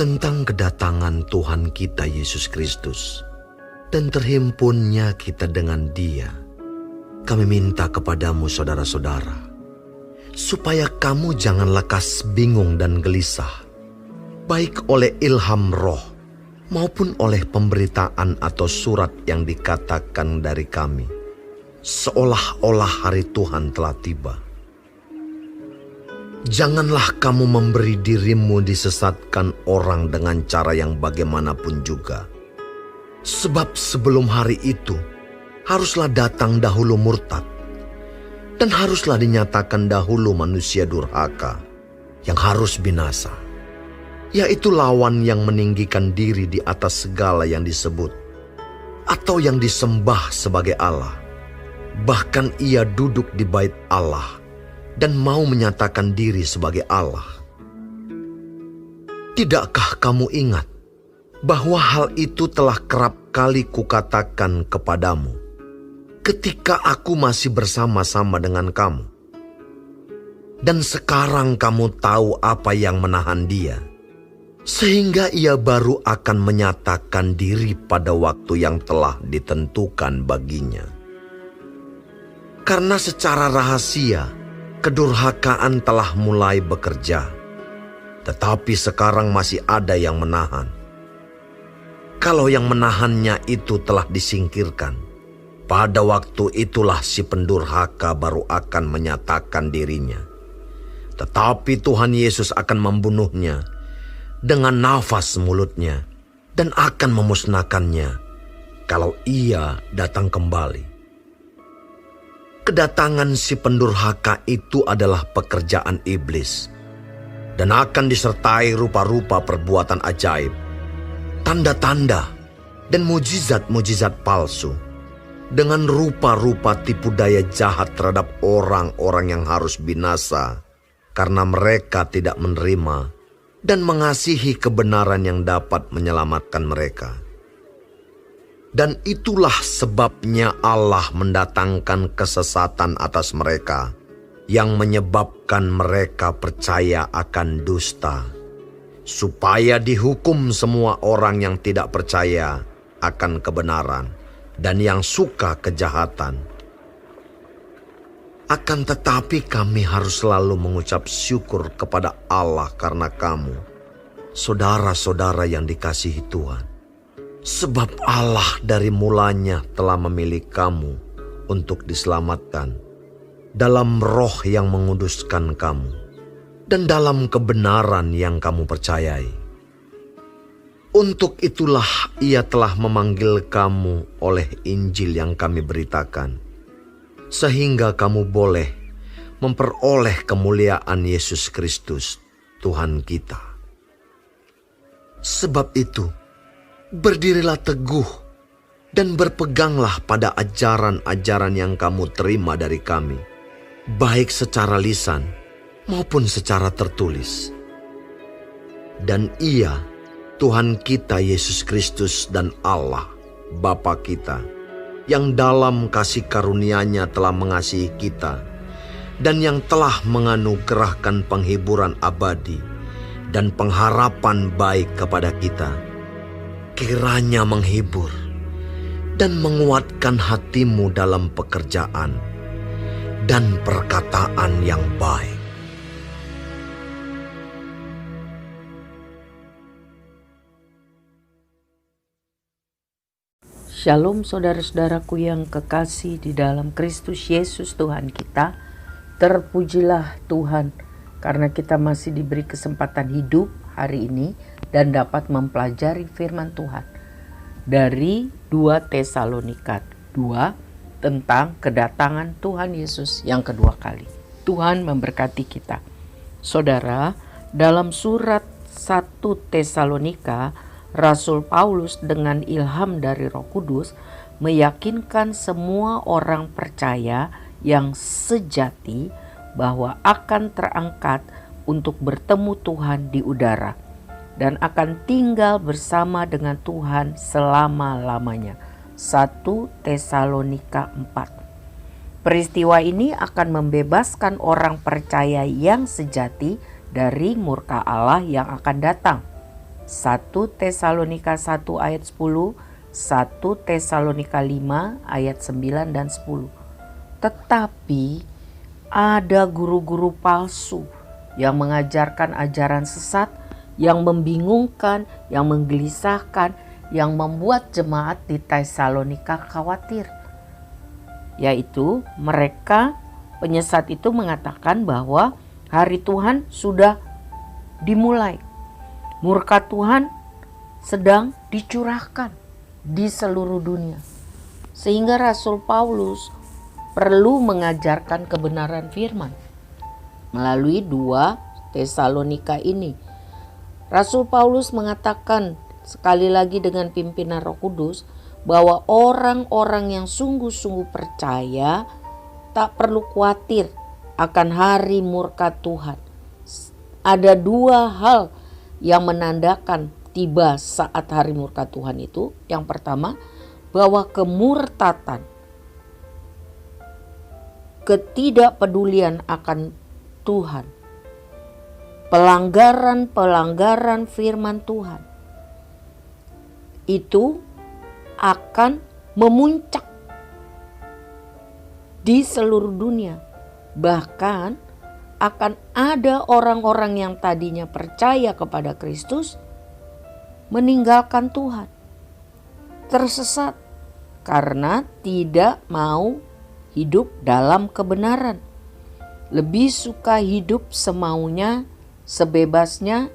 tentang kedatangan Tuhan kita Yesus Kristus dan terhimpunnya kita dengan Dia, kami minta kepadamu saudara-saudara, supaya kamu jangan lekas bingung dan gelisah, baik oleh ilham roh maupun oleh pemberitaan atau surat yang dikatakan dari kami, seolah-olah hari Tuhan telah tiba. Janganlah kamu memberi dirimu disesatkan orang dengan cara yang bagaimanapun juga. Sebab sebelum hari itu, haruslah datang dahulu murtad, dan haruslah dinyatakan dahulu manusia durhaka yang harus binasa, yaitu lawan yang meninggikan diri di atas segala yang disebut atau yang disembah sebagai Allah. Bahkan ia duduk di bait Allah dan mau menyatakan diri sebagai Allah. Tidakkah kamu ingat bahwa hal itu telah kerap kali kukatakan kepadamu ketika aku masih bersama-sama dengan kamu? Dan sekarang kamu tahu apa yang menahan dia, sehingga ia baru akan menyatakan diri pada waktu yang telah ditentukan baginya. Karena secara rahasia kedurhakaan telah mulai bekerja, tetapi sekarang masih ada yang menahan. Kalau yang menahannya itu telah disingkirkan, pada waktu itulah si pendurhaka baru akan menyatakan dirinya. Tetapi Tuhan Yesus akan membunuhnya dengan nafas mulutnya dan akan memusnahkannya kalau ia datang kembali. Kedatangan si pendurhaka itu adalah pekerjaan iblis dan akan disertai rupa-rupa perbuatan ajaib, tanda-tanda, dan mujizat-mujizat palsu, dengan rupa-rupa tipu daya jahat terhadap orang-orang yang harus binasa karena mereka tidak menerima dan mengasihi kebenaran yang dapat menyelamatkan mereka. Dan itulah sebabnya Allah mendatangkan kesesatan atas mereka, yang menyebabkan mereka percaya akan dusta, supaya dihukum semua orang yang tidak percaya akan kebenaran dan yang suka kejahatan. Akan tetapi kami harus selalu mengucap syukur kepada Allah karena kamu, saudara-saudara yang dikasihi Tuhan. Sebab Allah dari mulanya telah memilih kamu untuk diselamatkan dalam roh yang menguduskan kamu dan dalam kebenaran yang kamu percayai. Untuk itulah Ia telah memanggil kamu oleh Injil yang kami beritakan, sehingga kamu boleh memperoleh kemuliaan Yesus Kristus Tuhan kita. Sebab itu, berdirilah teguh dan berpeganglah pada ajaran-ajaran yang kamu terima dari kami, baik secara lisan maupun secara tertulis. Dan Ia, Tuhan kita Yesus Kristus dan Allah, Bapa kita, yang dalam kasih karunia-Nya telah mengasihi kita dan yang telah menganugerahkan penghiburan abadi dan pengharapan baik kepada kita, kiranya menghibur dan menguatkan hatimu dalam pekerjaan dan perkataan yang baik. Shalom saudara-saudaraku yang kekasih di dalam Kristus Yesus Tuhan kita. Terpujilah Tuhan karena kita masih diberi kesempatan hidup hari ini dan dapat mempelajari firman Tuhan dari 2 Tesalonika 2 tentang kedatangan Tuhan Yesus yang kedua kali. Tuhan memberkati kita. Saudara, dalam surat 1 Tesalonika, Rasul Paulus dengan ilham dari Roh Kudus meyakinkan semua orang percaya yang sejati bahwa akan terangkat untuk bertemu Tuhan di udara dan akan tinggal bersama dengan Tuhan selama-lamanya. 1 Tesalonika 4. Peristiwa ini akan membebaskan orang percaya yang sejati dari murka Allah yang akan datang. 1 Tesalonika 1 ayat 10, 1 Tesalonika 5 ayat 9 dan 10. Tetapi ada guru-guru palsu yang mengajarkan ajaran sesat, yang membingungkan, yang menggelisahkan, yang membuat jemaat di Tesalonika khawatir. Yaitu mereka, penyesat itu mengatakan bahwa hari Tuhan sudah dimulai. Murka Tuhan sedang dicurahkan di seluruh dunia. Sehingga Rasul Paulus perlu mengajarkan kebenaran firman melalui 2 Tesalonika ini. Rasul Paulus mengatakan sekali lagi dengan pimpinan Roh Kudus bahwa orang-orang yang sungguh-sungguh percaya tak perlu khawatir akan hari murka Tuhan. Ada 2 hal yang menandakan tiba saat hari murka Tuhan itu. Yang pertama, bahwa kemurtatan, ketidakpedulian akan Tuhan, pelanggaran firman Tuhan itu akan memuncak di seluruh dunia. Bahkan akan ada orang-orang yang tadinya percaya kepada Kristus meninggalkan Tuhan, tersesat karena tidak mau hidup dalam kebenaran, lebih suka hidup semaunya, sebebasnya,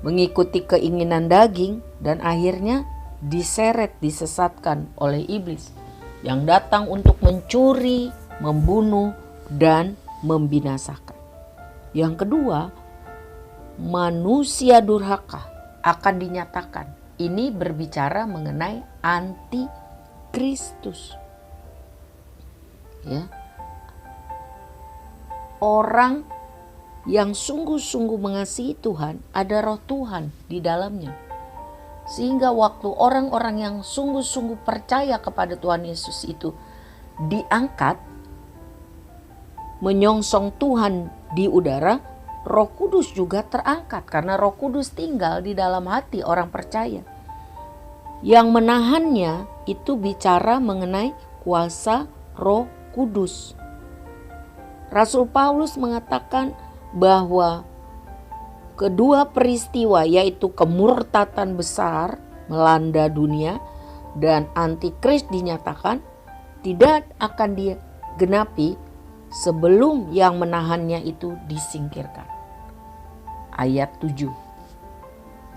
mengikuti keinginan daging, dan akhirnya diseret, disesatkan oleh iblis yang datang untuk mencuri, membunuh, dan membinasakan. Yang kedua, manusia durhaka akan dinyatakan. Ini berbicara mengenai anti-Kristus. Ya. Orang yang sungguh-sungguh mengasihi Tuhan, ada roh Tuhan di dalamnya. Sehingga waktu orang-orang yang sungguh-sungguh percaya kepada Tuhan Yesus itu diangkat, menyongsong Tuhan di udara, Roh Kudus juga terangkat karena Roh Kudus tinggal di dalam hati orang percaya. Yang menahannya itu bicara mengenai kuasa Roh Kudus. Rasul Paulus mengatakan bahwa kedua peristiwa, yaitu kemurtatan besar melanda dunia dan antikris dinyatakan, tidak akan digenapi sebelum yang menahannya itu disingkirkan. Ayat 7.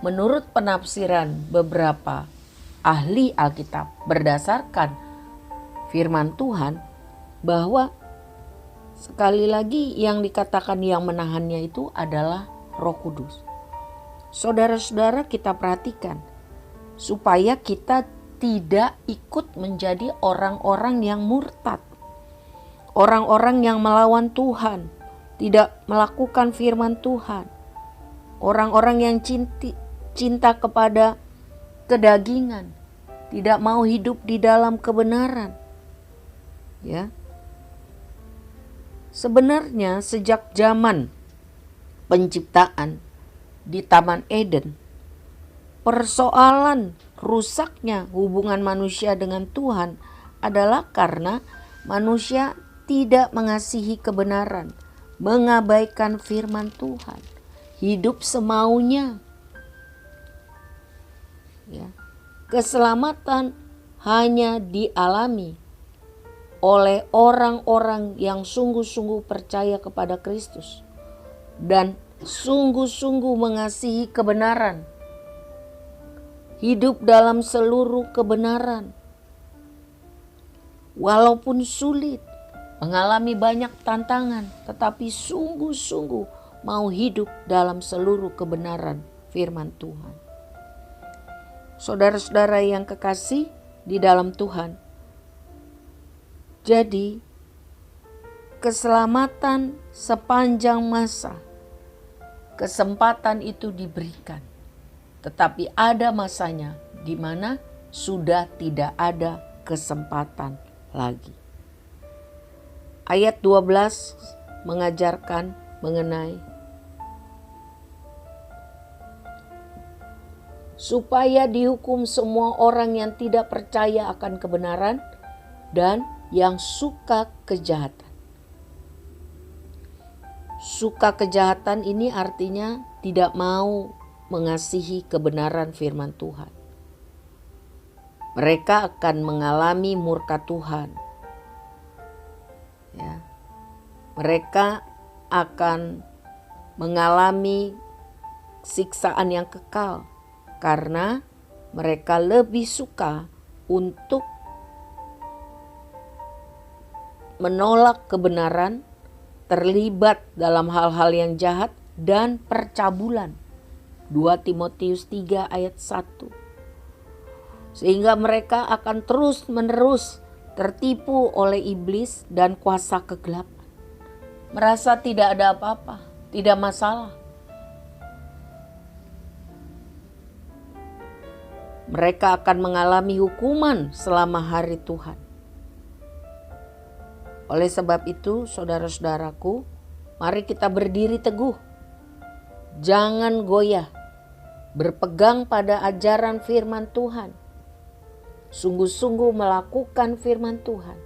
Menurut penafsiran beberapa ahli Alkitab berdasarkan firman Tuhan, bahwa sekali lagi yang dikatakan yang menahannya itu adalah Roh Kudus. Saudara-saudara, kita perhatikan supaya kita tidak ikut menjadi orang-orang yang murtad. Orang-orang yang melawan Tuhan, tidak melakukan firman Tuhan. Orang-orang yang cinta kepada kedagingan, tidak mau hidup di dalam kebenaran. Ya. Sebenarnya sejak zaman penciptaan di Taman Eden, persoalan rusaknya hubungan manusia dengan Tuhan adalah karena manusia tidak mengasihi kebenaran, mengabaikan firman Tuhan, hidup semaunya. Ya. Keselamatan hanya dialami oleh orang-orang yang sungguh-sungguh percaya kepada Kristus dan sungguh-sungguh mengasihi kebenaran, hidup dalam seluruh kebenaran. Walaupun sulit, mengalami banyak tantangan, tetapi sungguh-sungguh mau hidup dalam seluruh kebenaran firman Tuhan. Saudara-saudara yang kekasih di dalam Tuhan, jadi keselamatan sepanjang masa, kesempatan itu diberikan. Tetapi ada masanya di mana sudah tidak ada kesempatan lagi. Ayat 12 mengajarkan mengenai supaya dihukum semua orang yang tidak percaya akan kebenaran dan yang suka kejahatan. Suka kejahatan ini artinya tidak mau mengasihi kebenaran firman Tuhan. Mereka akan mengalami murka Tuhan. Ya. Mereka akan mengalami siksaan yang kekal karena mereka lebih suka untuk menolak kebenaran, terlibat dalam hal-hal yang jahat dan percabulan. 2 Timotius 3 ayat 1. Sehingga mereka akan terus-menerus tertipu oleh iblis dan kuasa kegelapan. Merasa tidak ada apa-apa, tidak masalah. Mereka akan mengalami hukuman selama hari Tuhan. Oleh sebab itu, saudara-saudaraku, mari kita berdiri teguh. Jangan goyah, berpegang pada ajaran firman Tuhan. Sungguh-sungguh melakukan firman Tuhan,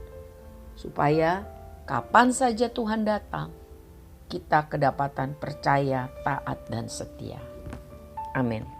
supaya kapan saja Tuhan datang, kita kedapatan percaya, taat, dan setia. Amin.